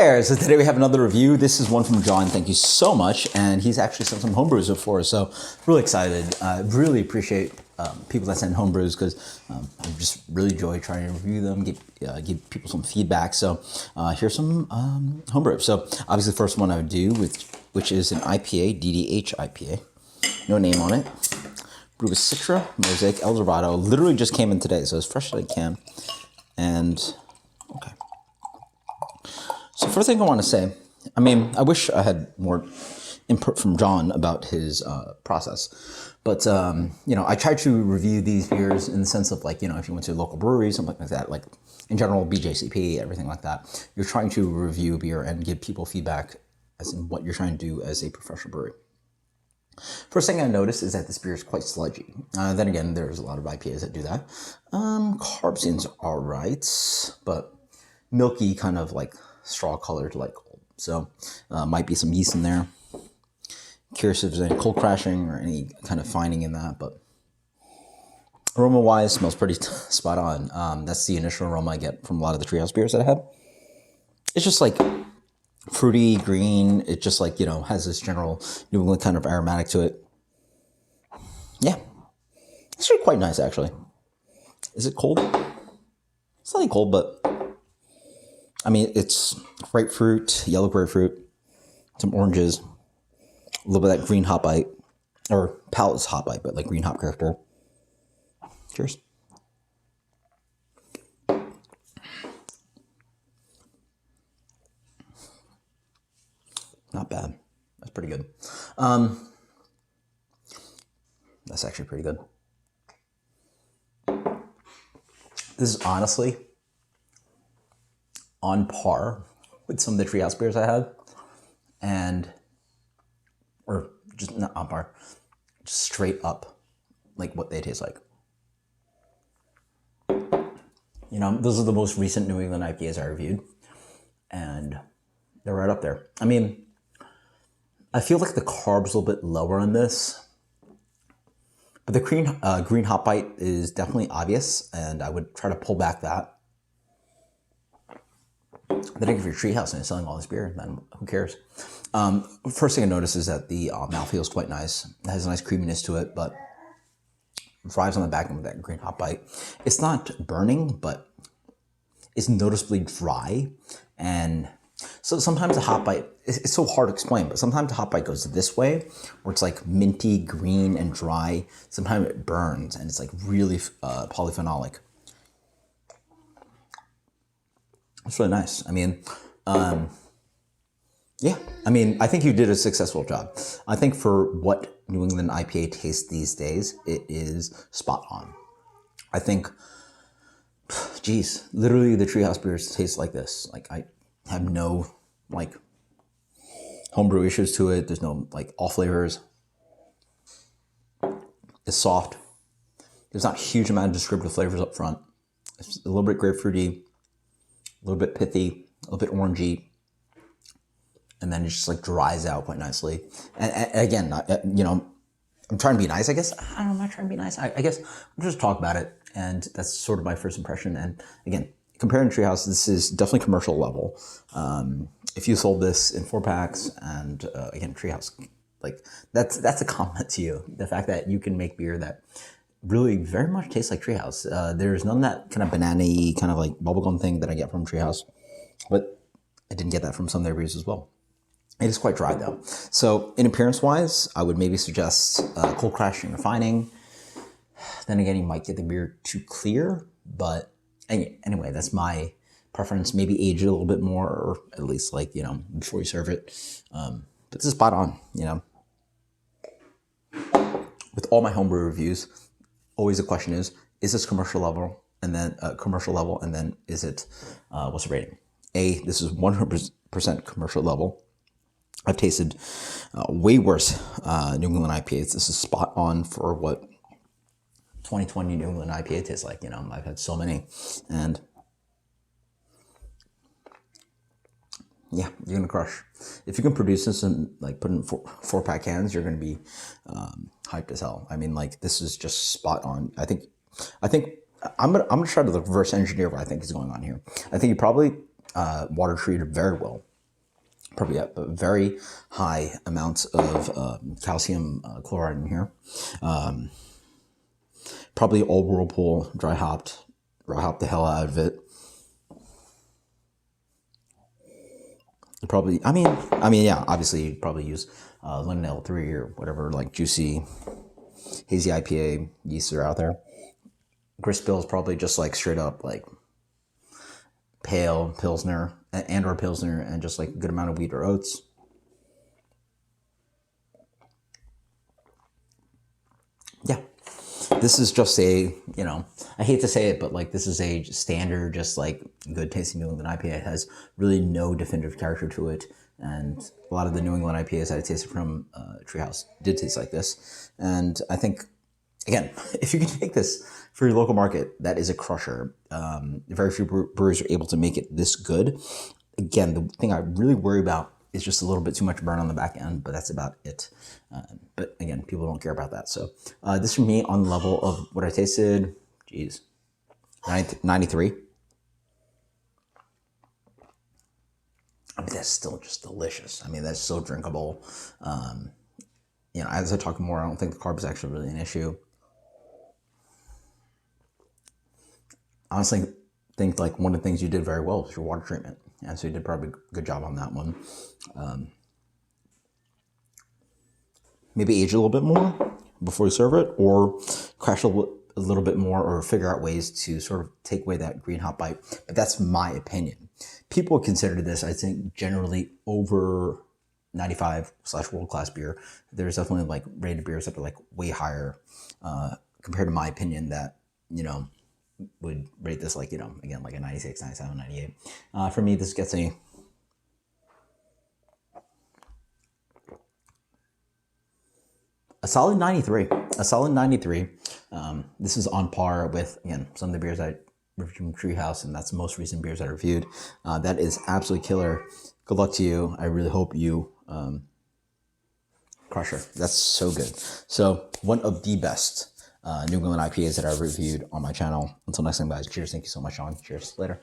So today we have another review. This is one from John. Thank you so much. And he's actually sent some homebrews before, so really excited. Really appreciate people that send homebrews because I just really enjoy trying to review them, give people some feedback. So here's some homebrew. So obviously the first one I would do, which is an IPA, DDH IPA. No name on it. Brewed with Citra, Mosaic, Dorado. Literally just came in today, so it's fresh as I can. And okay. So first thing I want to say, I mean, I wish I had more input from John about his process, but you know, I try to review these beers in the sense of like, you know, if you went to a local brewery, something like that, like in general, BJCP, everything like that, you're trying to review a beer and give people feedback as in what you're trying to do as a professional brewery. First thing I noticed is that this beer is quite sludgy. Then again, there's a lot of IPAs that do that. Carb seems all right, but milky, kind of like straw colored, like cold. So might be some yeast in there. Curious if there's any cold crashing or any kind of finding in that, but aroma wise, smells pretty spot on. That's the initial aroma I get from a lot of the Treehouse beers that I had. It's just like fruity, green. It just like, you know, has this general New England kind of aromatic to it. Yeah, it's actually quite nice, actually. Is it cold? It's not cold, but I mean, it's grapefruit, yellow grapefruit, some oranges, a little bit of that green hop bite, or palate's hop bite, but like green hop character. Cheers. Not bad. That's pretty good. That's actually pretty good. This is honestly on par with some of the Treehouse beers I had, or just not on par, just straight up like what they taste like. You know, those are the most recent New England IPAs I reviewed, and they're right up there. I mean, I feel like the carb's a little bit lower on this, but the green hop bite is definitely obvious, and I would try to pull back that. Then if you're Treehouse and you're selling all this beer, then who cares? First thing I notice is that the mouthfeel is quite nice. It has a nice creaminess to it, but drives on the back end with that green hop bite. It's not burning, but it's noticeably dry. And so sometimes the hop bite, it's so hard to explain, but sometimes the hop bite goes this way, where it's like minty, green, and dry. Sometimes it burns, and it's like really polyphenolic. It's really nice. I mean, yeah, I mean, I think you did a successful job. I think for what New England IPA tastes these days, it is spot on. I think, geez, literally the Treehouse beers taste like this. Like, I have no, like, homebrew issues to it. There's no, like, all flavors. It's soft. There's not a huge amount of descriptive flavors up front. It's a little bit grapefruity, a little bit pithy, a little bit orangey, and then it just like dries out quite nicely. And again, you know, I'm trying to be nice, I guess. I don't know, I'm not trying to be nice. I guess I'm just talk about it, and that's sort of my first impression. And again, comparing to Treehouse, this is definitely commercial level. If you sold this in 4-packs, and again, Treehouse, like that's a compliment to you. The fact that you can make beer that really very much tastes like Treehouse. There's none of that kind of banana-y, kind of like bubblegum thing that I get from Treehouse, but I didn't get that from some of their beers as well. It is quite dry though. So in appearance-wise, I would maybe suggest cold crashing and refining. Then again, you might get the beer too clear, but anyway, that's my preference. Maybe age it a little bit more, or at least like, you know, before you serve it. But this is spot on, you know. With all my homebrew reviews, always the question is this commercial level? And then and then is it, what's the rating? This is 100% commercial level. I've tasted way worse New England IPAs. This is spot on for what 2020 New England IPA tastes like. You know, I've had so many, and yeah, you're gonna crush. If you can produce this and like put in 4-pack cans, you're gonna be hyped as hell. I mean, like this is just spot on. I think I'm gonna try to reverse engineer what I think is going on here. I think you probably water treated very well. Probably a very high amounts of calcium chloride in here. Probably old whirlpool, dry hopped the hell out of it. Probably, yeah, obviously you'd probably use London L3 or whatever, like juicy, hazy IPA yeasts are out there. Grist Bill is probably just like straight up like pale Pilsner or Pilsner and just like a good amount of wheat or oats. Yeah. This is just a, I hate to say it, but like this is a standard, just like good tasting New England IPA. It has really no definitive character to it. And a lot of the New England IPAs that I tasted from Treehouse did taste like this. And I think, again, if you can take this for your local market, that is a crusher. Very few brewers are able to make it this good. Again, the thing I really worry about is just a little bit too much burn on the back end, but that's about it. But again, people don't care about that. So this for me on the level of what I tasted, geez, 93. I mean, that's still just delicious. I mean, that's so drinkable. As I talk more, I don't think the carb is actually really an issue. Honestly, think like one of the things you did very well was your water treatment. And so you did probably a good job on that one. Maybe age a little bit more before you serve it, or crash a little bit more, or figure out ways to sort of take away that green hop bite. But that's my opinion. People consider this, I think, generally over 95 / world-class beer. There's definitely like rated beers that are like way higher compared to my opinion that, would rate this like, again, like a 96, 97, 98. For me, this gets a solid 93. A solid 93. This is on par with, again, some of the beers I reviewed from Treehouse, and that's the most recent beers I reviewed. That is absolutely killer. Good luck to you. I really hope you crush her. That's so good. So one of the best New England IPAs that I reviewed on my channel. Until next time, guys. Cheers. Thank you so much, Sean. Cheers. Later.